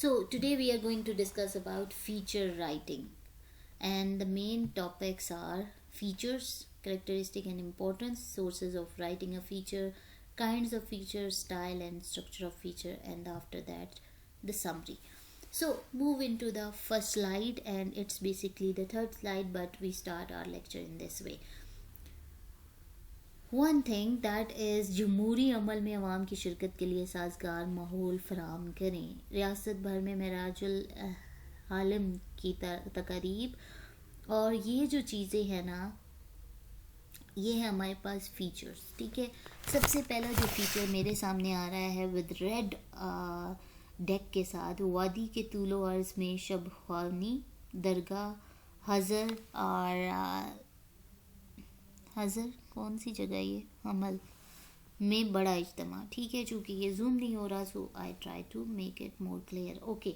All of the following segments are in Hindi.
So today we are going to discuss about feature writing, and the main topics are features, characteristic and importance, sources of writing a feature, kinds of feature, style and structure of feature, and after that the summary. So move into the first slide, and it's basically the third slide, but we start our lecture in this way. One thing that is जमहूरी अमल में अवाम की शिरकत के लिए साजगार माहौल फराहम करें। रियासत भर में मराजुल आलम की तकारीब, और ये जो चीज़ें हैं ना, ये है हमारे पास फीचर्स। ठीक है, सबसे पहला जो फीचर मेरे सामने आ रहा है विद रेड डेक के साथ, वादी के तूलो अर्ज में शब ख्वानी दरगाह हज़र और हज़र कौन सी जगह, ये अमल में बड़ा इज्तमा। ठीक है, चूँकि ये जूम नहीं हो रहा, so I try to make it more clear. Okay,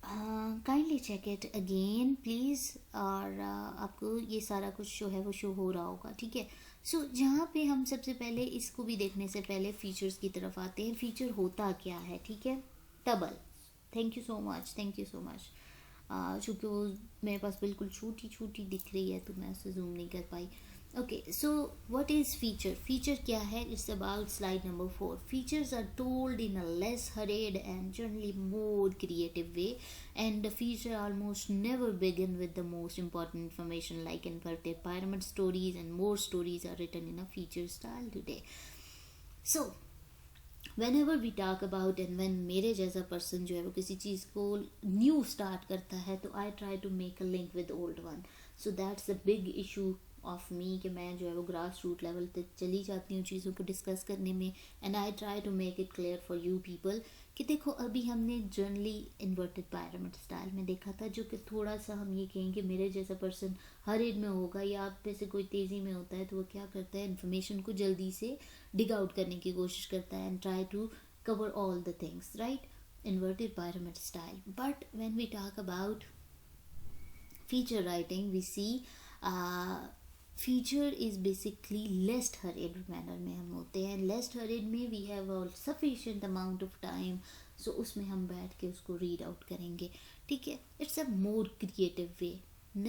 kindly check it again please. और आपको ये सारा कुछ जो है वो शो हो रहा होगा। ठीक है, सो जहाँ पे हम सबसे पहले इसको भी देखने से पहले फीचर्स की तरफ आते हैं। फीचर होता क्या है? ठीक है, stubble, thank you so much, thank you so much. चूँकि वो मेरे पास बिल्कुल छोटी छोटी दिख रही है तो मैं उसे जूम नहीं कर पाई। Okay, so what is feature? Feature क्या है? It's about slide number 4। Features are told in a less hurried and generally more creative way, and the feature almost never begin with the most important information like inverted pyramid stories, and more stories are written in a feature style today. So whenever we talk about, and when मेरे जैसा पर्सन जो है वो किसी चीज़ को न्यू स्टार्ट करता है तो I try to make a link with old one. So that's the big issue of me कि मैं जो है वो ग्रास रूट लेवल तक चली जाती हूँ चीज़ों को डिस्कस करने में, and I try to make it clear for you people कि देखो, अभी हमने जनरली इन्वर्टेड पायरामिड स्टाइल में देखा था, जो कि थोड़ा सा हम ये कहें कि मेरे जैसा पर्सन हर एज में होगा, या आप में से कोई तेज़ी में होता है तो वो क्या करता है, इन्फॉर्मेशन को जल्दी से डिग आउट करने की कोशिश करता है and try to cover all the things, right? Inverted pyramid style. But when we talk about feature writing, we see feature is basically less hurried manner में हम होते हैं। less hurried में we have a sufficient amount of time, so उसमें हम बैठ के उसको read out करेंगे। ठीक है, it's a more creative way.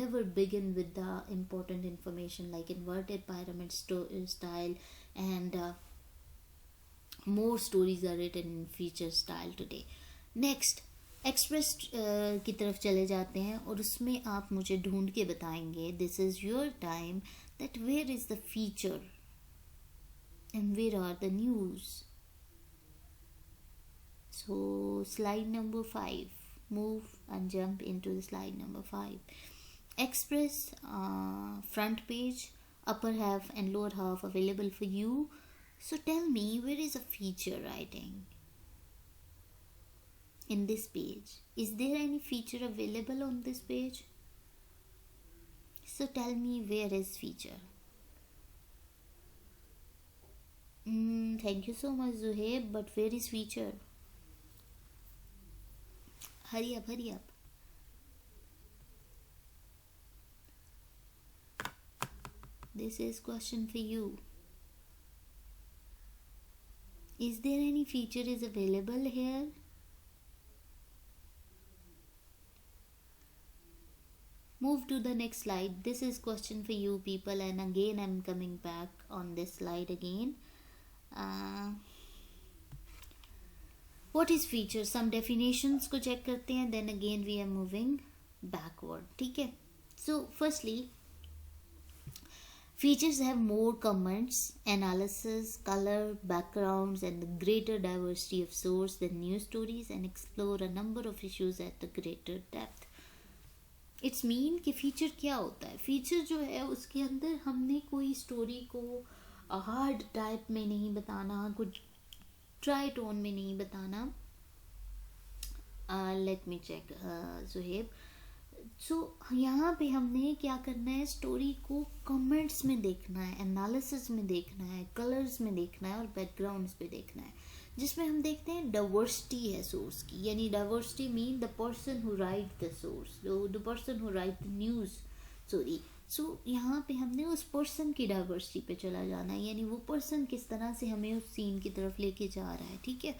Never begin with the important information like inverted pyramid style, and more stories are written in feature style today. Next, express की तरफ चले जाते हैं, और उसमें आप मुझे ढूंढ के बताएंगे, this is your time, that where is the feature and where are the news. So slide number 5, move and jump into the slide number 5। Express front page, upper half and lower half available for you. So tell me, where is a feature writing in this page? Is there any feature available on this page? So tell me, where is feature? Thank you so much, Zuhaib, but where is feature? Hurry up, hurry up. This is question for you. Is there any feature is available here? Move to the next slide. This is question for you people, and again I'm coming back on this slide again. What is feature? Some definitions को check करते हैं, then again we are moving backward. ठीक है, so firstly, features have more comments, analysis, color, backgrounds, and the greater diversity of source than news stories, and explore a number of issues at a greater depth. It's mean कि फीचर क्या होता है? फीचर जो है उसके अंदर हमने कोई स्टोरी को हार्ड टाइप में नहीं बताना, कुछ ड्राई टोन में नहीं बताना। Let me check Suhaib. So यहाँ पे हमने क्या करना है, स्टोरी को कमेंट्स में देखना है, एनालिसिस में देखना है, कलर्स में देखना है, और बैकग्राउंड्स पे देखना है, जिसमें हम देखते हैं डाइवर्सिटी है सोर्स की। यानी diversity mean the person who write the source, the person who write the news, sorry. So यहाँ पे हमने उस पर्सन की डाइवर्सिटी पे चला जाना है, यानी वो पर्सन किस तरह से हमें उस सीन की तरफ लेके जा रहा है। ठीक है,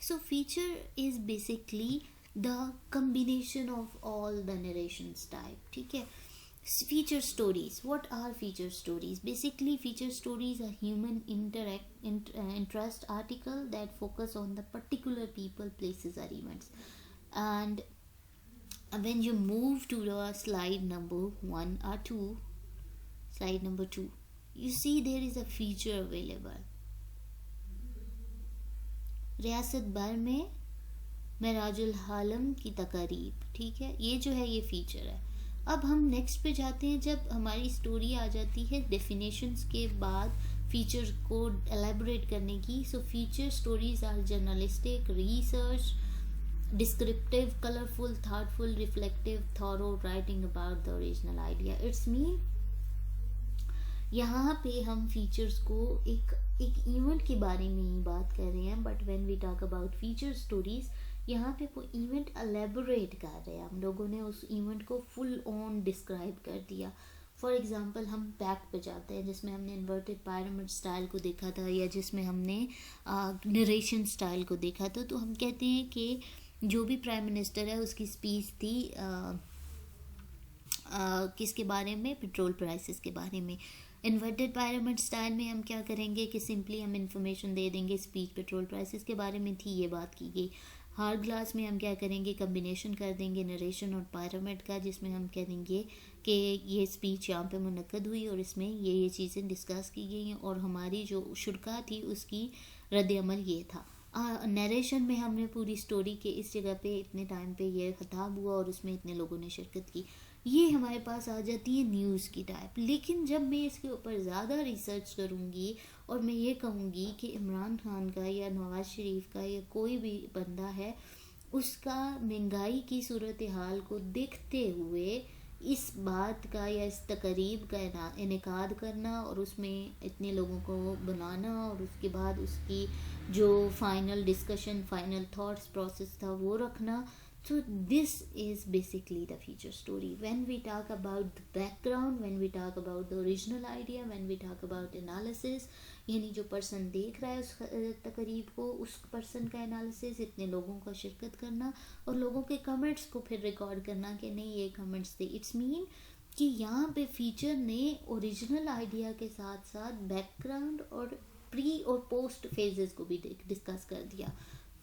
So feature is basically the combination of all the narrations type, ठीक है. Feature stories, what are feature stories? Basically feature stories are human interest article that focus on the particular people, places or events. And when you move to the slide number 1 or 2, slide number 2, you see there is a feature available. रियासत भर में मेराजुल हालम की तकारीब, ठीक है, ये जो है ये फीचर है. अब हम नेक्स्ट पे जाते हैं. जब हमारी स्टोरी आ जाती है डेफिनेशंस के बाद फीचर को एलेबोरेट करने की. So feature stories are journalistic, research, descriptive, colourful, thoughtful, reflective, thorough writing about the original idea. It's mean यहाँ पे हम फीचर्स को एक इवेंट के बारे में ही बात कर रहे हैं. But when we talk about feature stories, यहाँ पे वो इवेंट एलेबोरेट कर रहे हैं. हम लोगों ने उस इवेंट को फुल ऑन डिस्क्राइब कर दिया. फॉर एग्जांपल हम बैक पे जाते हैं जिसमें हमने इन्वर्टेड पिरामिड स्टाइल को देखा था, या जिसमें हमने नरेशन स्टाइल को देखा था. तो हम कहते हैं कि जो भी प्राइम मिनिस्टर है उसकी स्पीच थी किसके बारे में? पेट्रोल प्राइसेस के बारे में. इन्वर्टेड पिरामिड स्टाइल में हम क्या करेंगे कि सिंपली हम इंफॉर्मेशन दे देंगे, स्पीच पेट्रोल प्राइसेस के बारे में थी, ये बात की गई. हार्ड ग्लास में हम क्या करेंगे? कम्बिनेशन कर देंगे नरेशन और पिरामिड का, जिसमें हम कहेंगे कि ये स्पीच यहाँ पे मुनक्कद हुई और इसमें ये चीज़ें डिस्कस की गई हैं और हमारी जो शुरा थी उसकी रद्द अमल ये था. नरेशन में हमने पूरी स्टोरी के इस जगह पे इतने टाइम पे ये खिताब हुआ और उसमें इतने लोगों ने शिरकत की. ये हमारे पास आ जाती है न्यूज़ की टाइप. लेकिन जब मैं इसके ऊपर ज़्यादा रिसर्च करूँगी और मैं ये कहूँगी कि इमरान खान का या नवाज़ शरीफ का या कोई भी बंदा है, उसका महंगाई की सूरत हाल को देखते हुए इस बात का या इस तकरीब का इनेकाद करना और उसमें इतने लोगों को बनाना और उसके बाद उसकी जो final discussion, final thoughts process था वो रखना. So this is basically the feature story. When we talk about the background, when we talk about the original idea, when we talk about analysis, यानी जो पर्सन देख रहा है उस तकरीब को, उस पर्सन का एनालिसिस, इतने लोगों का शिरकत करना और लोगों के कमेंट्स को फिर रिकॉर्ड करना कि नहीं ये कमेंट्स थे. इट्स मीन कि यहाँ पे फीचर ने ओरिजिनल आइडिया के साथ साथ बैकग्राउंड और प्री और पोस्ट फेजेस को भी डिस्कस कर दिया.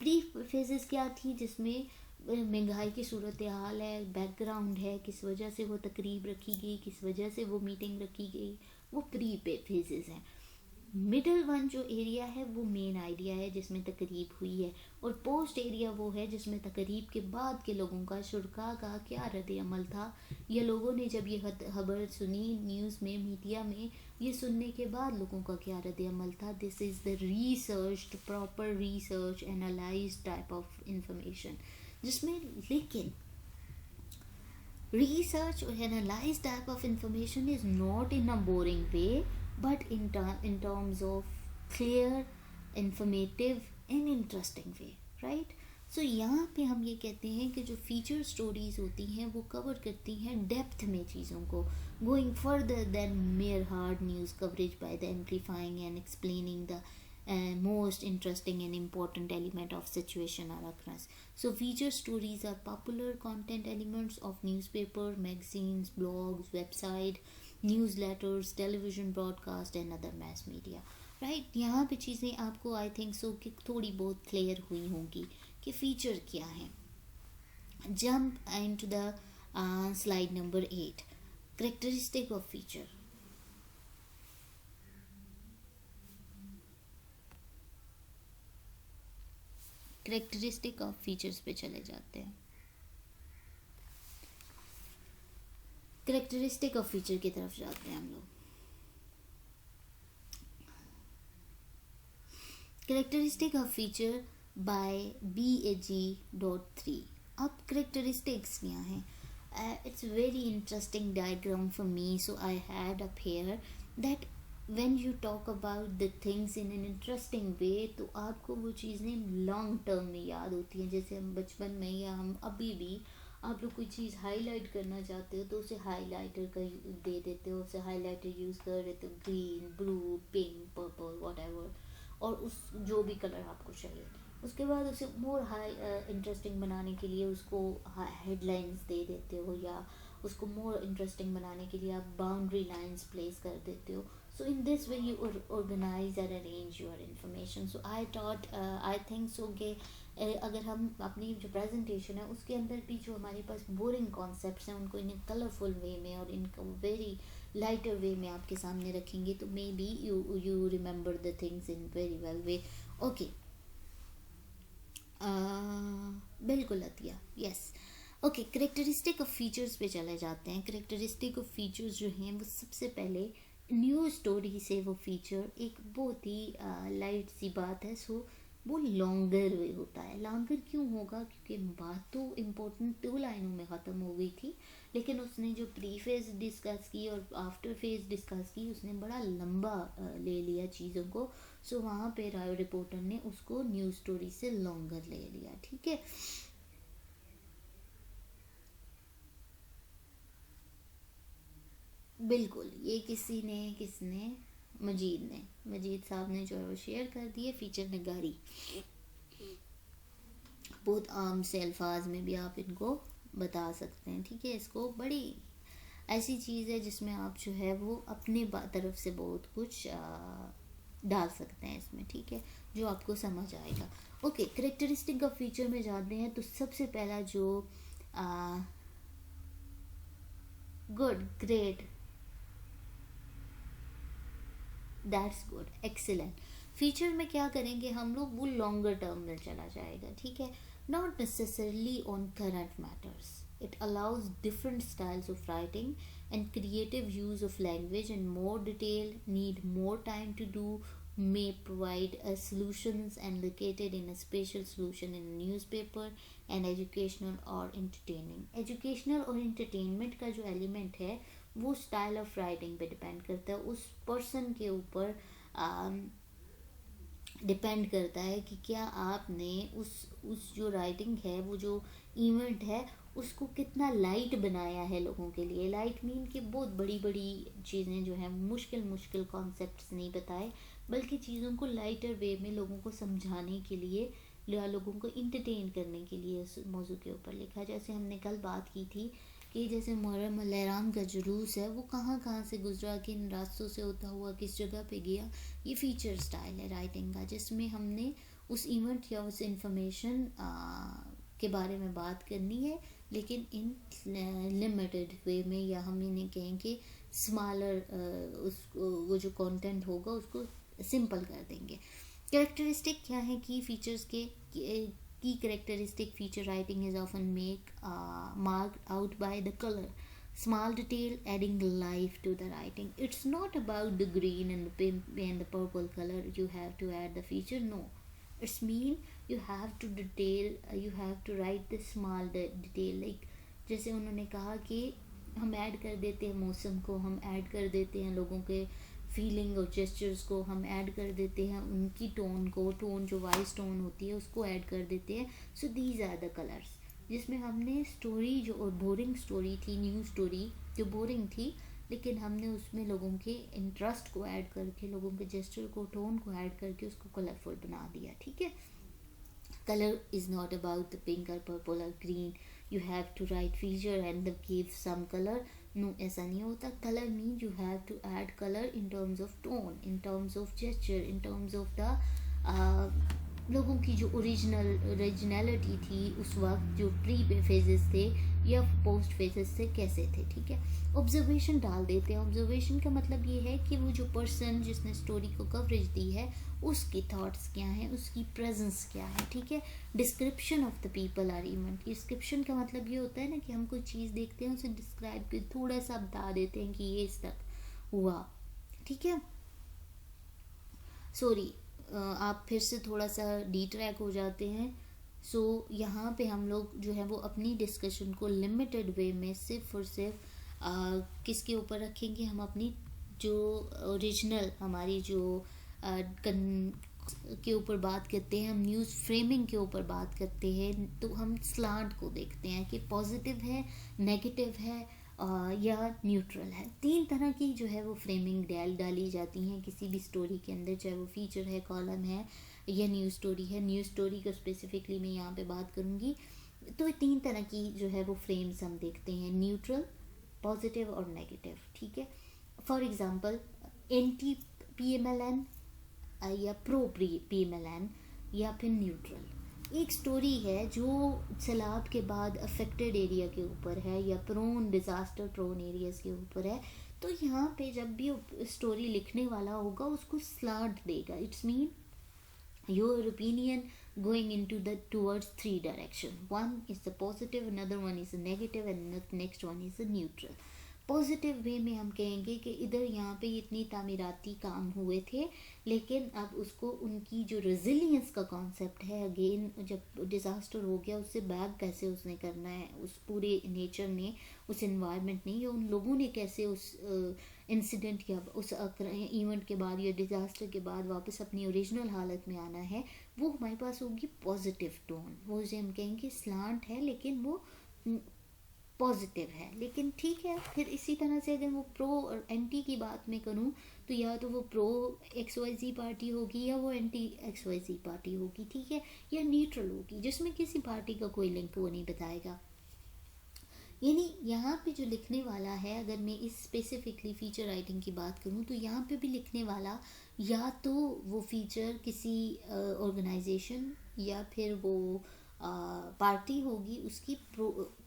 प्री फेजेस क्या थी? जिसमें महंगाई की सूरत हाल है, बैकग्राउंड है, किस वजह से वो तकरीब रखी गई, किस वजह से वो मीटिंग रखी गई, वो प्री पे फेजेस हैं. मिडल वन जो एरिया है वो मेन आइडिया है जिसमें तकरीब हुई है, और पोस्ट एरिया वो है जिसमें तकरीब के बाद के लोगों का, शुरा का क्या रद्द अमल था, या लोगों ने जब ये खबर सुनी न्यूज़ में, मीडिया में, ये सुनने के बाद लोगों का क्या रद्द अमल था. This is the research, proper research analyse type of information, जिसमें लेकिन research or analyze type of information is not in a boring way but in terms of clear, informative and interesting way, right? So यहाँ पे हम ये कहते हैं कि जो फीचर स्टोरीज होती हैं वो कवर करती हैं डेप्थ में चीज़ों को, going further than mere hard news coverage by the amplifying and explaining the most interesting and important element of situation or occurrence. So feature stories are popular content elements of newspaper, magazines, blogs, website, newsletters, television broadcast and other mass media. Right? यहाँ पे चीज़ें आपको I think so कि थोड़ी बहुत क्लियर हुई होंगी कि फीचर क्या है. Jump into the slide number 8. Characteristic of feature. Characteristic of features पे चले जाते हैं. करेक्टरिस्टिक ऑफ फीचर की तरफ जाते हैं हम लोग. Characteristic of feature bye BAG.3. अब करेक्टरिस्टिक्स क्या हैं? It's very interesting diagram for me, so I had up here that when you talk about the things in an interesting way, तो आपको वो चीज़ें लॉन्ग टर्म में याद होती हैं. जैसे हम बचपन में या हम अभी भी, आप लोग कोई चीज़ हाईलाइट करना चाहते हो तो उसे हाईलाइटर का दे देते हो, उसे हाईलाइटर यूज़ कर देते हो, green, blue, pink, purple, whatever, और उस जो भी कलर आपको चाहिए. उसके बाद उसे मोर हाई इंटरेस्टिंग बनाने के लिए उसको हेडलाइंस दे देते हो, या उसको मोर इंटरेस्टिंग बनाने के लिए आप बाउंड्री लाइंस प्लेस कर देते हो. So in this way you organize and arrange your information. So I think so कि अगर हम अपनी जो प्रेजेंटेशन है उसके अंदर भी जो हमारे पास बोरिंग कॉन्सेप्ट्स हैं उनको इन कलरफुल वे में और इन वेरी लाइटर वे में आपके सामने रखेंगे, तो maybe you remember the things in very well way. Okay, बिल्कुल Atiya, yes. Okay, characteristic of features पे चले जाते हैं. करेक्टरिस्टिक ऑफ फीचर्स जो हैं वो सबसे पहले न्यू स्टोरी से वो फीचर एक बहुत ही लाइट सी बात है. सो वो लॉन्गर वे होता है. लॉन्गर क्यों होगा? क्योंकि बात तो इम्पोर्टेंट 2 लाइनों में ख़त्म हो गई थी, लेकिन उसने जो प्री फेज डिस्कस की और आफ्टर फेज डिस्कस की उसने बड़ा लंबा ले लिया चीज़ों को. सो वहाँ पे राय रिपोर्टर ने उसको न्यूज़ स्टोरी से लॉन्गर ले लिया. ठीक है. बिल्कुल, ये किसने मजीद साहब ने जो है वो शेयर कर दिए. फीचर नगारी बहुत आम से अल्फाज में भी आप इनको बता सकते हैं. ठीक है. इसको बड़ी ऐसी चीज़ है जिसमें आप जो है वो अपने तरफ से बहुत कुछ डाल सकते हैं इसमें. ठीक है, जो आपको समझ आएगा. ओके, करेक्टरिस्टिक ऑफ फीचर में जाते हैं. तो सबसे पहला जो good, great, that's good, excellent. Feature में क्या करेंगे हम लोग, वो लॉन्गर टर्म में चला जाएगा. ठीक है. Not necessarily on current matters. It allows different styles of writing and creative use of language and more detail, need more time to do, may provide solutions and located in a spatial solution in a newspaper, and educational or entertaining. educational और entertainment का जो element है वो स्टाइल ऑफ राइटिंग पे डिपेंड करता है, उस पर्सन के ऊपर डिपेंड करता है कि क्या आपने उस जो राइटिंग है, वो जो इवेंट है उसको कितना लाइट बनाया है लोगों के लिए. लाइट मीन कि बहुत बड़ी बड़ी चीज़ें जो हैं, मुश्किल मुश्किल कॉन्सेप्ट्स नहीं बताए, बल्कि चीज़ों को लाइटर वे में लोगों को समझाने के लिए या लोगों को इंटरटेन करने के लिए उस मौजू के ऊपर लिखा. जैसे हमने कल बात की थी कि जैसे मुहर्रम लहराम का जुलूस है वो कहाँ कहाँ से गुजरा, किन रास्तों से होता हुआ किस जगह पे गया. ये फीचर स्टाइल है राइटिंग का, जिसमें हमने उस इवेंट या उस इंफॉर्मेशन के बारे में बात करनी है, लेकिन इन लिमिटेड वे में, या हम इन्हें कहें कि स्मॉलर उस वो जो कंटेंट होगा उसको सिंपल कर देंगे. कैरेक्टरिस्टिक क्या है की फीचर्स के? Key characteristic feature writing is often marked out by the color. Small detail adding life to the writing. It's not about the green and the pink and the purple color you have to add the feature. No, it's mean you have to detail. You have to write the small detail. Like जैसे उन्होंने कहा कि हम ऐड कर देते हैं मौसम को, हम ऐड कर देते हैं लोगों के फीलिंग और जेस्चर्स को, हम ऐड कर देते हैं उनकी टोन को, टोन जो वॉइस टोन होती है उसको ऐड कर देते हैं. So these are the colours, जिसमें हमने स्टोरी जो और बोरिंग स्टोरी थी, न्यू स्टोरी जो बोरिंग थी, लेकिन हमने उसमें लोगों के इंटरेस्ट को ऐड करके, लोगों के जेस्चर को, टोन को ऐड करके उसको कलरफुल बना दिया. ठीक है. Colour is not about the pink और पर्पल और green. You have to write feature and give some colour. No, ऐसा नहीं होता. Colour mean you have to add colour in terms of tone, in terms of gesture, in terms of the लोगों की जो ओरिजिनलिटी थी उस वक्त, जो प्री फेजेस थे या पोस्ट फेजेस से कैसे थे. ठीक है. ऑब्जर्वेशन डाल देते हैं. ऑब्जर्वेशन का मतलब ये है कि वो जो पर्सन जिसने स्टोरी को कवरेज दी है उसकी थॉट्स क्या हैं, उसकी प्रेजेंस क्या है. ठीक है. Description of the people are event. Description का मतलब ये होता है ना कि हम कोई चीज़ देखते हैं उसे डिस्क्राइब कर थोड़ा सा बता देते हैं कि ये इस तक हुआ. ठीक है. सॉरी, आप फिर से थोड़ा सा डी ट्रैक हो जाते हैं. सो यहाँ पे हम लोग जो है वो अपनी डिस्कशन को लिमिटेड वे में सिर्फ और सिर्फ किसके ऊपर रखेंगे, हम अपनी जो ओरिजिनल हमारी जो के ऊपर बात करते हैं, हम न्यूज़ फ्रेमिंग के ऊपर बात करते हैं, तो हम स्लांट को देखते हैं कि पॉजिटिव है, नेगेटिव है या न्यूट्रल है. 3 तरह की जो है वो फ्रेमिंग डाली जाती हैं किसी भी स्टोरी के अंदर, चाहे वो फीचर है, कॉलम है या न्यूज़ स्टोरी है। न्यूज़ स्टोरी को स्पेसिफिकली मैं यहाँ पे बात करूँगी। तो 3 तरह की जो है वो फ्रेम्स हम देखते हैं, न्यूट्रल, पॉजिटिव और नेगेटिव, ठीक है। फॉर एग्जांपल एंटी PMLN या प्रो PMLN या फिर न्यूट्रल। एक स्टोरी है जो सैलाब के बाद अफेक्टेड एरिया के ऊपर है या प्रोन डिज़ास्टर प्रोन एरियाज़ के ऊपर है। तो यहाँ पे जब भी स्टोरी लिखने वाला होगा उसको स्लांट देगा। It's mean your opinion going into the towards 3 direction. One is the positive, another one is the negative, and the next one is the neutral. Positive way में हम कहेंगे कि इधर यहाँ पे इतनी तामीराती काम हुए थे, लेकिन अब उसको उनकी जो रेजिलियंस का कॉन्सेप्ट है, अगेन जब डिज़ास्टर हो गया उससे बैक कैसे उसने करना है, उस पूरे नेचर ने, उस इन्वायरमेंट ने या उन लोगों ने कैसे उस इंसिडेंट या उस इवेंट के बाद या डिज़ास्टर के बाद वापस अपनी ओरिजिनल हालत में आना है, वो हमारे पास होगी पॉजिटिव टोन। वो उसे हम कहेंगे स्लांट है लेकिन वो पॉजिटिव है। लेकिन ठीक है, फिर इसी तरह से अगर वो प्रो और एंटी की बात मैं करूँ तो या तो वो प्रो XYZ पार्टी होगी या वो एंटी XYZ पार्टी होगी, ठीक है, या न्यूट्रल होगी जिसमें किसी पार्टी का कोई लिंक वो नहीं बताएगा। यानी यहाँ पे जो लिखने वाला है, अगर मैं इस स्पेसिफिकली फीचर राइटिंग की बात करूँ तो यहाँ पे भी लिखने वाला या तो वो फीचर किसी ऑर्गेनाइजेशन या फिर वो पार्टी होगी उसकी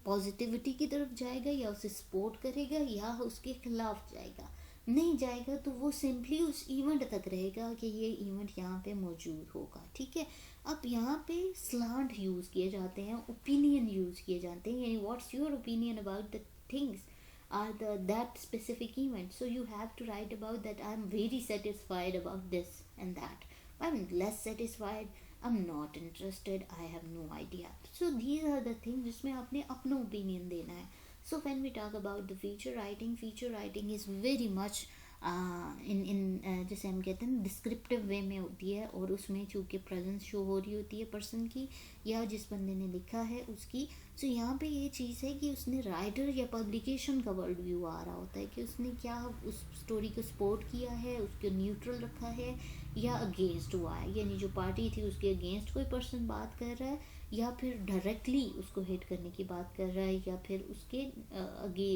पॉजिटिविटी की तरफ जाएगा या उसे सपोर्ट करेगा या उसके खिलाफ जाएगा। नहीं जाएगा तो वो सिंपली उस इवेंट तक रहेगा कि ये इवेंट यहाँ पे मौजूद होगा, ठीक है। अब यहाँ पे स्लांट यूज़ किए जाते हैं, ओपिनियन यूज़ किए जाते हैं, यानी what's your opinion about the things are that specific event. So you have to write about that I'm very satisfied about this and that. I'm less satisfied, I'm not interested, I have no idea. So these are the things जिसमें आपने अपना opinion देना है. So when we talk about the feature writing is very much जैसे हम कहते हैं डिस्क्रिप्टिव वे में होती है, और उसमें चूँकि प्रेजेंस शो हो रही होती है पर्सन की या जिस बंदे ने लिखा है उसकी। सो यहाँ पे ये चीज़ है कि उसने राइटर या पब्लिकेशन का वर्ल्ड व्यू आ रहा होता है कि उसने क्या उस स्टोरी को सपोर्ट किया है, उसको न्यूट्रल रखा है या अगेंस्ट हुआ है, यानी जो पार्टी थी उसके अगेंस्ट कोई पर्सन बात कर रहा है या फिर डायरेक्टली उसको हिट करने की बात कर रहा है या फिर उसके अगे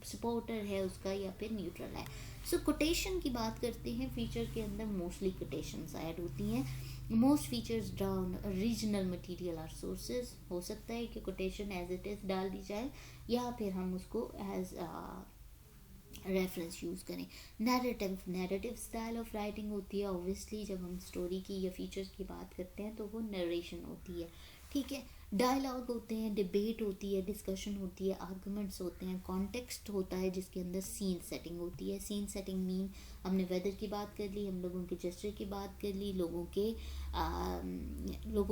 सपोर्टर है उसका या फिर न्यूट्रल है। सो कोटेशन की बात करते हैं, फीचर के अंदर मोस्टली कोटेशंस ऐड होती हैं। Most features down regional material are sources. हो सकता है कि कोटेशन एज इट इज़ डाल दी जाए या फिर हम उसको एज रेफरेंस यूज़ करें। नैरेटिव स्टाइल ऑफ राइटिंग होती है ऑब्वियसली, जब हम स्टोरी की या फीचर्स की बात करते हैं तो वो नरेशन होती है, ठीक है। डायलॉग होते हैं, डिबेट होती है, डिस्कशन होती है, आर्गूमेंट्स होते हैं, कॉन्टेक्स्ट होता है जिसके अंदर सीन सेटिंग होती है। सीन सेटिंग मीन हमने वेदर की बात कर ली, हम लोगों के जेस्चर की बात कर ली, लोगों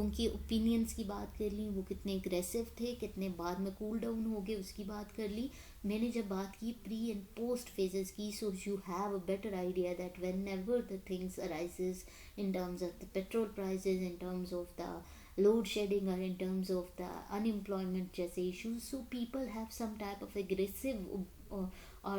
की ओपिनियंस की बात कर ली, वो कितने एग्रेसिव थे, कितने बाद में कूल डाउन हो गए उसकी बात कर ली। मैंने जब बात की प्री एंड पोस्ट फेजेस की, so you have a better idea that whenever the things arises in terms of the petrol prices, in terms of the load shedding or in terms of the unemployment जैसे issues, so people have some type of aggressive or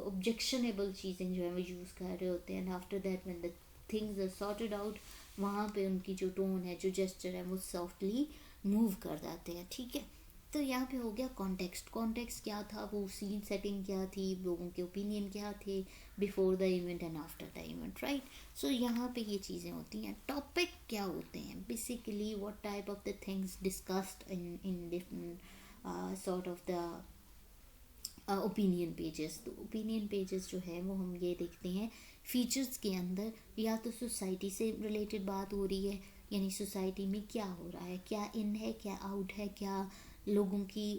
objectionable चीज़ें जो है वो यूज़ कर रहे होते हैं। and after that when the things are sorted out, वहाँ पे उनकी जो टोन है, जो जेस्चर है, वो सॉफ्टली मूव कर जाते हैं, ठीक है। तो यहाँ पे हो गया कॉन्टेक्स्ट क्या था, वो सीन सेटिंग क्या थी, लोगों के ओपिनियन क्या थे before the event and after the event, right. So यहाँ पे ये चीज़ें होती हैं। टॉपिक क्या होते हैं, basically what type of the things discussed in different sort of the opinion pages. तो ओपिनियन पेजेस जो है वो हम ये देखते हैं फीचर्स के अंदर, या तो सोसाइटी से रिलेटेड बात हो रही है, यानी सोसाइटी में क्या हो रहा है, क्या इन है, क्या आउट है, क्या लोगों की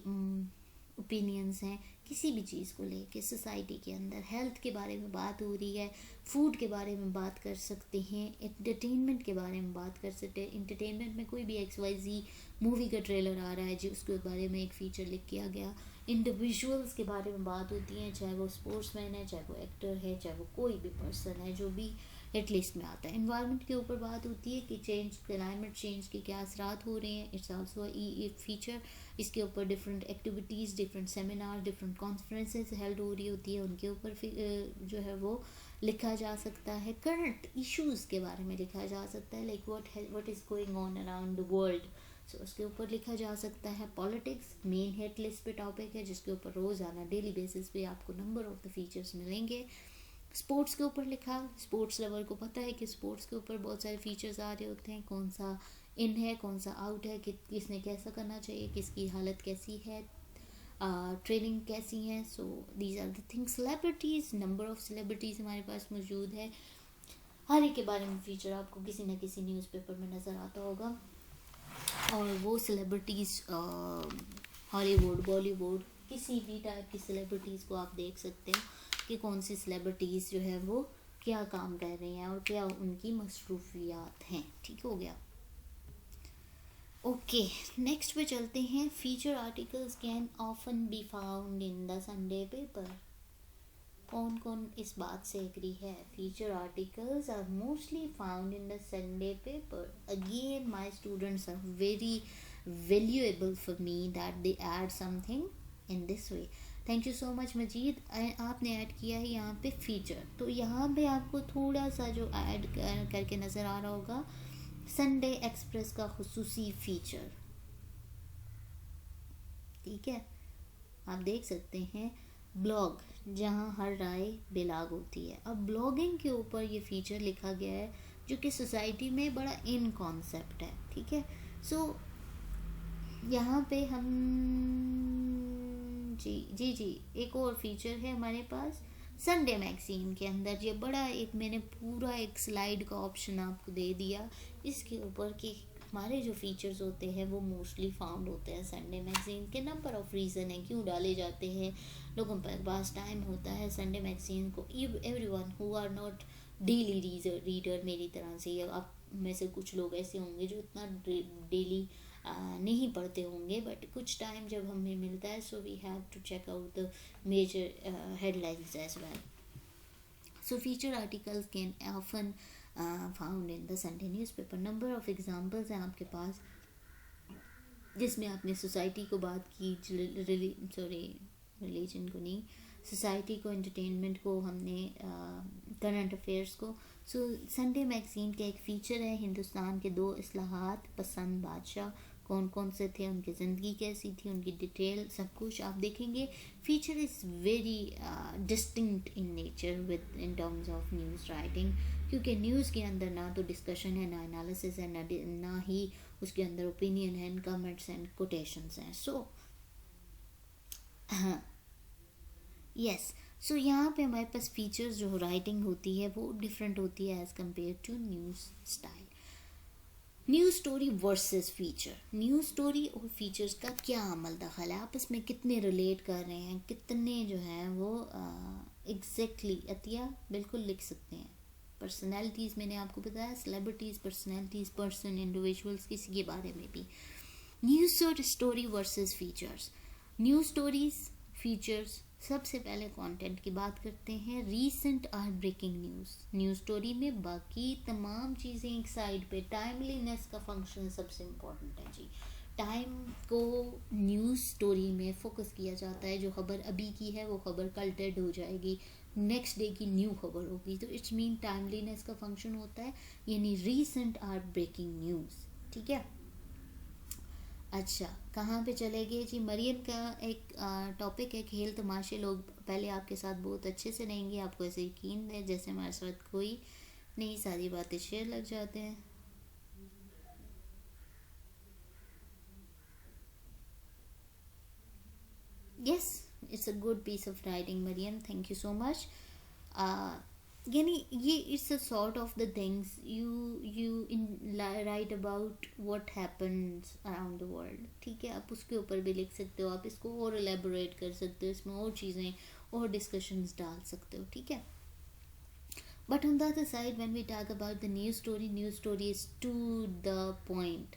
ओपिनियंस हैं किसी भी चीज़ को लेके। सोसाइटी के अंदर हेल्थ के बारे में बात हो रही है, फूड के बारे में बात कर सकते हैं, एंटरटेनमेंट के बारे में बात कर सकते हैं। एंटरटेनमेंट में कोई भी XYZ मूवी का ट्रेलर आ रहा है जी, उसके बारे में एक फ़ीचर लिख किया गया। इंडिविजुअल्स के बारे में बात होती है, चाहे वो स्पोर्ट्समैन है, चाहे वो एक्टर है, चाहे वो कोई भी पर्सन है जो भी हिट लिस्ट में आता है। एनवायरनमेंट के ऊपर बात होती है कि क्लाइमेट चेंज के क्या असरात हो रहे हैं, इट्स आल्सो ए फीचर। इसके ऊपर different activities, different seminar, different conferences held हो रही होती है, उनके ऊपर जो है वो लिखा जा सकता है, करंट इश्यूज़ के बारे में लिखा जा सकता है, like what is going on around the world, so उसके ऊपर लिखा जा सकता है। पॉलिटिक्स मेन हेड लिस्ट पे टॉपिक है जिसके ऊपर रोज़ाना डेली बेसिस पे आपको नंबर ऑफ द फीचर्स मिलेंगे। स्पोर्ट्स के ऊपर लिखा, स्पोर्ट्स लवर को पता है कि स्पोर्ट्स के ऊपर बहुत सारे फीचर्स आ रहे होते हैं, कौन सा इन है कौन सा आउट है, किसने कैसा करना चाहिए, किसकी हालत कैसी है, ट्रेनिंग कैसी है। So these are the things. Celebrities, number of celebrities हमारे पास मौजूद है, हर एक के बारे में फीचर आपको किसी न किसी न्यूज़पेपर में नज़र आता होगा। और वो सेलिब्रिटीज़ हॉलीवुड, बॉलीवुड, किसी भी टाइप की सेलिब्रिटीज़ को आप देख सकते हैं कि कौन सी सेलिब्रिटीज़ जो है वो क्या काम कर रही हैं और क्या उनकी मसरूफियात हैं। ठीक हो गया। ओके, नेक्स्ट पे चलते हैं। Feature articles can often be found in the Sunday paper. कौन कौन इस बात से एग्री है? Feature articles are mostly found in the Sunday paper. Again my students are very valuable for me that they add something in this way. Thank you so much Majeed, आपने ऐड किया है यहाँ पे फीचर। तो यहाँ पे आपको थोड़ा सा जो ऐड करके नज़र आ रहा होगा, संडे एक्सप्रेस का खुसूसी फीचर, ठीक है, आप देख सकते हैं। ब्लॉग, जहाँ हर राय बेलाग होती है। अब ब्लॉगिंग के ऊपर ये फीचर लिखा गया है जो कि सोसाइटी में बड़ा इन कॉन्सेप्ट है, ठीक है। सो यहाँ पे हम जी एक और फीचर है हमारे पास संडे मैगजीन के अंदर। ये बड़ा एक मैंने पूरा एक स्लाइड का ऑप्शन आपको दे दिया इसके ऊपर कि हमारे जो फीचर्स होते हैं वो मोस्टली फाउंड होते हैं संडे मैगजीन के। नंबर ऑफ रीज़न है क्यों डाले जाते हैं। लोगों पर पास टाइम होता है संडे मैगजीन को। Everyone who are not daily reader मेरी तरह से, या आप में से कुछ लोग ऐसे होंगे जो इतना डेली नहीं पढ़ते होंगे, बट कुछ टाइम जब हमें मिलता है so we have to check out the major headlines as well. So feature articles can often found in the Sunday newspaper. Number of examples हैं आपके पास जिसमें आपने सोसाइटी को बात की, रिलीजन को नहीं, सोसाइटी को, एंटरटेनमेंट को, हमने करंट अफेयर्स को। सो संडे मैगजीन का एक फ़ीचर है हिंदुस्तान के 2 इस्लाहात पसंद बादशाह, कौन कौन से थे, उनकी ज़िंदगी कैसी थी, उनकी डिटेल सब कुछ आप देखेंगे। Feature is very distinct in nature with in terms of news writing, क्योंकि न्यूज़ के अंदर ना तो डिस्कशन है, ना एनालिसिस है, ना ही उसके अंदर ओपिनियन है, कमेंट्स एंड कोटेशंस हैं। सो हाँ यस, सो यहाँ पे हमारे पास फीचर्स जो राइटिंग होती है वो डिफरेंट होती है as compare to news style. News story versus feature. News story और फीचर्स का क्या अमल दखल है, आपस में कितने रिलेट कर रहे हैं, कितने जो हैं वो एग्जैक्टली अतिया बिल्कुल लिख सकते हैं। पर्सनैलिटीज़ मैंने आपको बताया, सेलिब्रिटीज़, पर्सनैलिटीज़, पर्सन, इंडिविजुअल्स, किसी के बारे में भी। News story versus features. News stories, features. सबसे पहले कंटेंट की बात करते हैं। रीसेंट और ब्रेकिंग न्यूज़ स्टोरी में बाकी तमाम चीज़ें एक साइड पे, टाइमलीनेस का फंक्शन सबसे इम्पोर्टेंट है जी। टाइम को न्यूज़ स्टोरी में फोकस किया जाता है। जो खबर अभी की है वो खबर कल डेड हो जाएगी, नेक्स्ट डे की न्यू खबर होगी, तो इट्स मीन टाइमलीनेस का फंक्शन होता है, यानी रीसेंट और ब्रेकिंग न्यूज़, ठीक है। अच्छा, कहाँ पे चले गए जी? मरियम का एक टॉपिक है खेल तमाशे। लोग पहले आपके साथ बहुत अच्छे से रहेंगे, आपको ऐसे यकीन है जैसे हमारे साथ कोई नहीं, सारी बातें शेयर लग जाते हैं। Yes, it's a good piece of writing Mariam, thank you so much. यानी ये it's a sort of the things you in write about what happens around the world, ठीक है। आप उसके ऊपर भी लिख सकते हो, आप इसको और एलेबोरेट कर सकते हो, इसमें और चीज़ें और डिस्कशंस डाल सकते हो, ठीक है। But on the other side when we talk about the news story is to the point,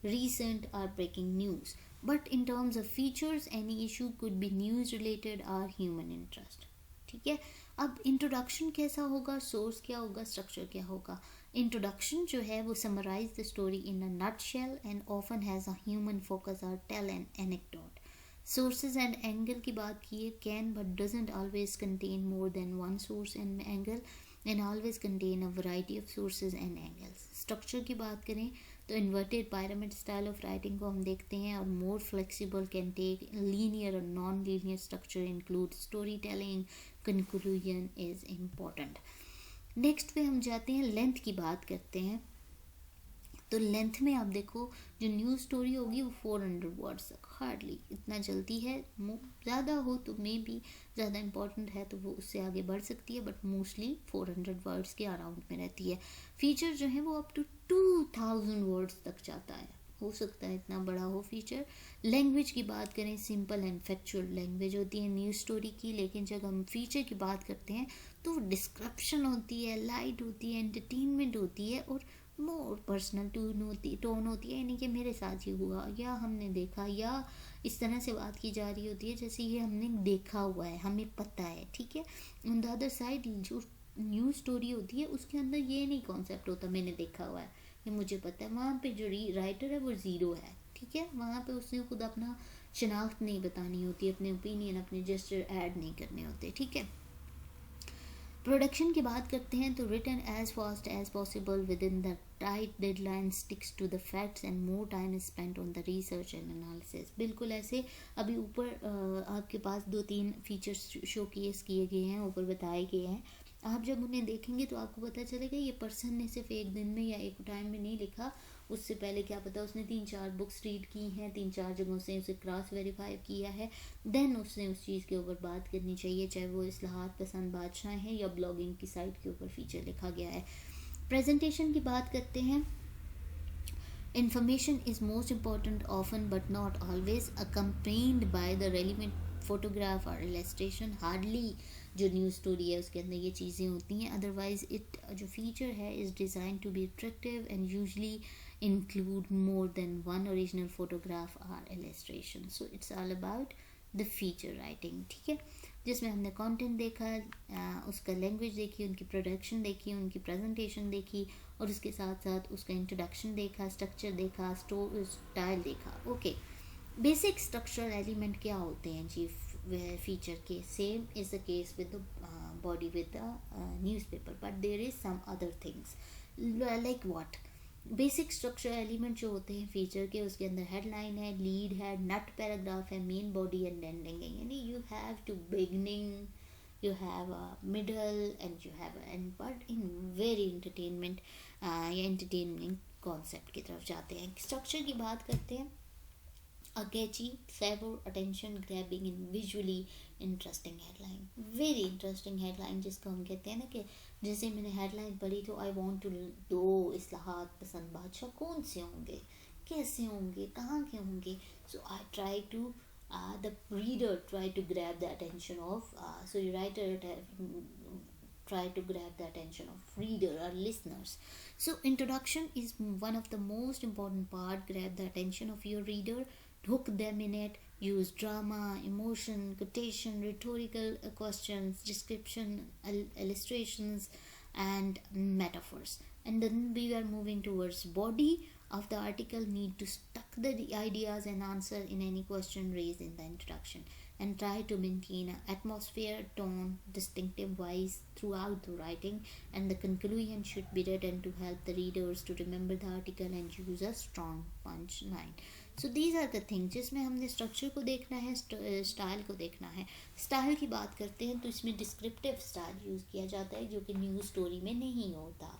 recent or breaking news, but in terms of features any issue could be news related or human interest, ठीक है। अब इंट्रोडक्शन कैसा होगा, सोर्स क्या होगा, स्ट्रक्चर क्या होगा। इंट्रोडक्शन जो है वो summarise the story in a nutshell and often has a human focus or tell an anecdote. Sources and angle की बात की है, can but doesn't always contain more than one source and angle and always contain a variety of sources and angles. Structure की बात करें तो inverted pyramid style of writing को हम देखते हैं, और more flexible can take linear or non linear structure include story telling, conclusion is important. Next पे हम जाते हैं, लेंथ की बात करते हैं। तो लेंथ में आप देखो, जो न्यूज़ स्टोरी होगी वो 400 वर्ड्स तक, हार्डली इतना जल्दी है, ज़्यादा हो तो मे बी ज़्यादा इंपॉर्टेंट है तो वो उससे आगे बढ़ सकती है, बट मोस्टली 400 वर्ड्स के अराउंड में रहती है। फीचर जो है वो अप टू 2000 वर्ड्स तक जाता है, हो सकता है इतना बड़ा हो फीचर। लैंग्वेज की बात करें, सिंपल एंड फैक्चुअल लैंग्वेज होती है न्यूज़ स्टोरी की, लेकिन जब हम फीचर की बात करते हैं तो डिस्क्रिप्शन होती है, लाइट होती है, एंटरटेनमेंट होती है, और मोर पर्सनल टोन होती है, यानी कि मेरे साथ ही हुआ, या हमने देखा, या इस तरह से बात की जा रही होती है जैसे ये हमने देखा हुआ है, हमें पता है, ठीक है। ऑन द अदर साइड जो न्यूज़ स्टोरी होती है उसके अंदर ये नहीं कॉन्सेप्ट होता मैंने देखा हुआ है, ये मुझे पता है, वहाँ पे जो राइटर है वो ज़ीरो है, ठीक है। वहाँ पे उसने खुद अपना शनाख्त नहीं बतानी होती, अपने ओपिनियन, अपने जेस्चर ऐड नहीं करने होते, ठीक है। प्रोडक्शन की बात करते हैं तो written as fast as possible within the tight deadline, sticks to the facts and more time is spent on the research and analysis. बिल्कुल ऐसे अभी ऊपर आपके पास 2-3 फीचर्स शोकेस किए गए हैं, ऊपर बताए गए हैं, आप जब उन्हें देखेंगे तो आपको पता चलेगा ये पर्सन ने सिर्फ एक दिन में या एक टाइम में नहीं लिखा, उससे पहले क्या पता उसने 3-4 बुक्स रीड की हैं, 3-4 जगहों से उसे क्रॉस वेरीफाई किया है, देन उसने उस चीज़ के ऊपर बात करनी चाहिए, चाहे वो इस्लाहात पसंद बादशाह है या ब्लॉगिंग की साइट के ऊपर फीचर लिखा गया है। प्रेजेंटेशन की बात करते हैं, information is most important often but not always accompanied by the relevant photograph or illustration। Hardly जो न्यूज़ स्टोरी है उसके अंदर ये चीज़ें होती हैं, अदरवाइज इट जो फीचर है is design to be attractive and usually include more than one original photograph or illustration। so it's all about the feature writing, ठीक है, जिसमें हमने कंटेंट देखा, उसका लैंग्वेज देखी, उनकी प्रोडक्शन देखी, उनकी प्रेजेंटेशन देखी, और उसके साथ साथ उसका इंट्रोडक्शन देखा, स्ट्रक्चर देखा, स्टाइल देखा। ओके, बेसिक स्ट्रक्चरल एलिमेंट क्या होते हैं जी फीचर के? Same is the case with the body with the newspaper, but there is some other things like what. Basic structure element जो होते हैं फीचर के, उसके अंदर हेडलाइन है, लीड है, नट पैराग्राफ है, मेन बॉडी एंड एंडिंग है, यानी you have to beginning, you have a middle and you have an end, but in very entertainment या entertaining concept की तरफ जाते हैं। स्ट्रक्चर की बात करते हैं, a catchy, savor, attention grabbing and visually interesting headline, very interesting headline, जिसको हम कहते हैं ना कि जैसे मैंने हेडलाइन पढ़ी तो आई वॉन्ट टू दो इस्लाहात पसंद बादशाह कौन से होंगे, कैसे होंगे, कहाँ के होंगे, so I try to the reader try to grab the attention of so the writer try to grab the attention of reader or listeners। so introduction is one of the most important part, grab the attention of your reader, hook them in it, use drama, emotion, quotation, rhetorical questions, description, illustrations and metaphors, and then we are moving towards body of the article, need to stuck the ideas and answer in any question raised in the introduction, and try to maintain an atmosphere, tone, distinctive voice throughout the writing, and the conclusion should be written to help the readers to remember the article and use a strong punch line। so these are the things जिसमें हमने स्ट्रक्चर को देखना है, स्टाइल को देखना है। स्टाइल की बात करते हैं तो इसमें डिस्क्रिप्टिव स्टाइल यूज़ किया जाता है जो कि न्यूज़ स्टोरी में नहीं होता।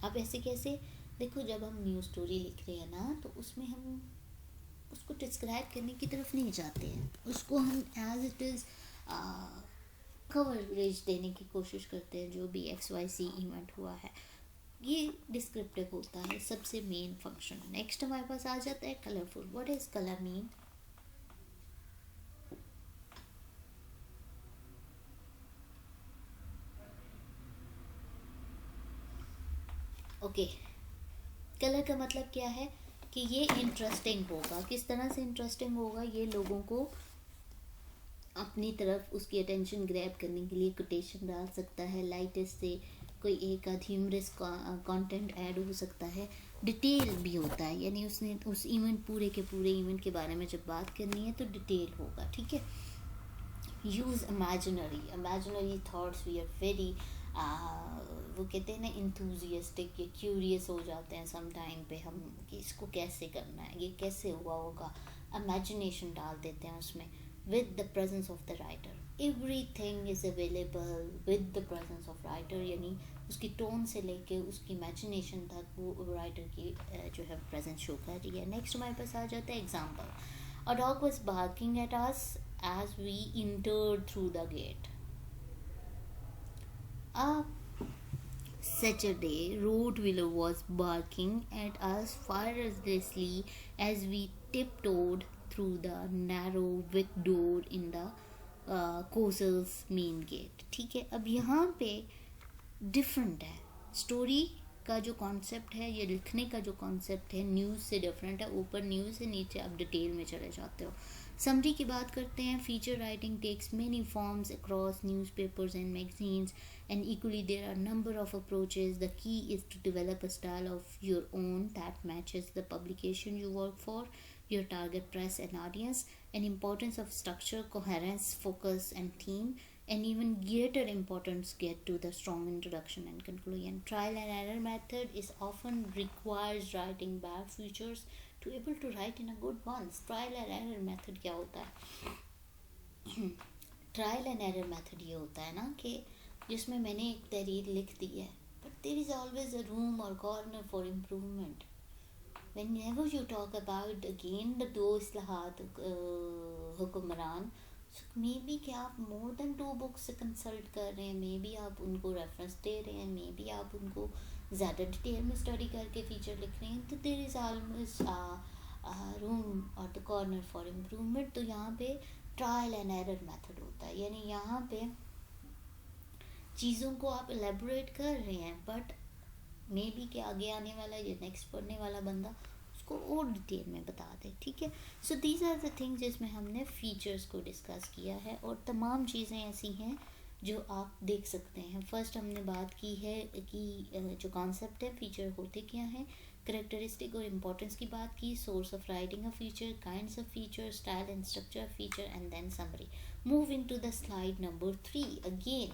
अब ऐसे कैसे, देखो जब हम न्यूज़ स्टोरी लिख रहे हैं ना तो उसमें हम उसको डिस्क्राइब करने की तरफ नहीं जाते हैं, उसको हम एज इट इज़ कवरेज देने की कोशिश करते हैं, जो भी XYZ इवेंट हुआ है ये डिस्क्रिप्टिव होता है सबसे मेन फंक्शन। नेक्स्ट हमारे पास आ जाता है colourful. What is colour mean? Okay, colour का मतलब क्या है कि ये इंटरेस्टिंग होगा। किस तरह से इंटरेस्टिंग होगा? ये लोगों को अपनी तरफ उसकी अटेंशन ग्रैब करने के लिए कोटेशन डाल सकता है, लाइटेस्ट से कोई एक आध ह्यूमरस कंटेंट ऐड हो सकता है, डिटेल भी होता है, यानी उसने उस इवेंट पूरे के पूरे इवेंट के बारे में जब बात करनी है तो डिटेल होगा, ठीक है। Use imaginary thoughts, we are very वो कहते हैं ना इंथुजियास्टिक या क्यूरियस हो जाते हैं सम टाइम पे हम कि इसको कैसे करना है, ये कैसे हुआ होगा, इमेजिनेशन डाल देते हैं उसमें। With the presence of the writer every thing is available with the presence of writer, यानी उसकी टोन से लेके उसकी इमेजिनेशन तक वो राइटर की जो है प्रेजेंस शो कर रही है। नेक्स्ट हमारे पास आ जाता है example. A dog was barking at us as we entered through the gate. A Saturday, Rottweiler was barking at us furiously as we tiptoed through the narrow wick door in the Coastal's main gate. ठीक है, अब यहाँ पे डिफरेंट है स्टोरी का जो कॉन्सेप्ट है, ये लिखने का जो कॉन्सेप्ट है न्यूज़ से डिफरेंट है। ऊपर न्यूज़ से नीचे आप डिटेल में चले जाते हो। समरी की बात करते हैं। Feature writing takes many forms across newspapers and magazines and equally there are number of approaches. The key is to develop a style of your own that matches the publication you work for, your target press and audience, and importance of structure, coherence, focus and theme, and even greater importance get to the strong introduction and conclusion. Trial and error method is often requires writing bad features to able to write in a good ones. Trial and error method क्या होता है? ट्रायल एंड एरर मेथड ये होता है ना कि जिसमें मैंने एक तहरीर लिख दी है, but there is always a room or corner for improvement. whenever you talk about again the दो इस्लाहात हुक्मरान, मे बी कि आप मोर देन 2 बुक्स से कंसल्ट कर रहे हैं, मे बी आप उनको रेफरेंस दे रहे हैं, मे बी आप उनको ज़्यादा डिटेल में स्टडी करके फीचर लिख रहे हैं, तो देयर इज़ ऑलवेज रूम और द कॉर्नर फॉर इम्प्रूवमेंट। तो यहाँ पे ट्रायल एंड एरर मेथड होता है, यानी यहाँ पे चीज़ों को आप एलेबोरेट कर रहे हैं, बट मे बी कि आगे आने वाला या नेक्स्ट पढ़ने वाला बंदा उसको और डिटेल में बता दे, ठीक है। So these are the things जिसमें हमने फीचर्स को डिस्कस किया है, और तमाम चीज़ें ऐसी हैं जो आप देख सकते हैं। फर्स्ट हमने बात की है कि जो कॉन्सेप्ट है फीचर होते क्या हैं, करेक्टरिस्टिक और इम्पोर्टेंस की बात की, source of writing a feature, kinds of feature, style and structure feature, and then summary. Move into the slide number 3 again,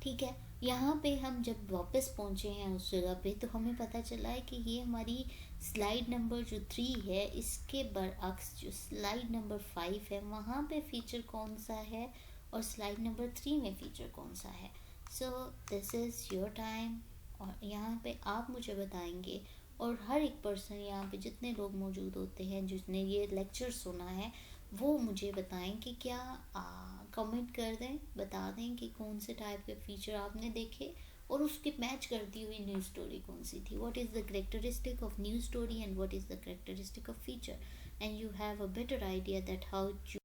ठीक है। यहाँ पे हम जब वापस पहुँचे हैं उस जगह पे, तो हमें पता चला है कि ये हमारी स्लाइड नंबर जो 3 है, इसके बरअक्स जो स्लाइड नंबर 5 है वहाँ पे फीचर कौन सा है और स्लाइड नंबर 3 में फीचर कौन सा है। So this is your time, और यहाँ पे आप मुझे बताएंगे, और हर एक पर्सन यहाँ पे जितने लोग मौजूद होते हैं जिसने ये लेक्चर सुना है वो मुझे बताएं कि क्या कमेंट कर दें, बता दें कि कौन से टाइप के फीचर आपने देखे और उसके मैच करती हुई न्यूज़ स्टोरी कौन सी थी। What is the characteristic of news story and what is the characteristic of feature, and you have a better idea that how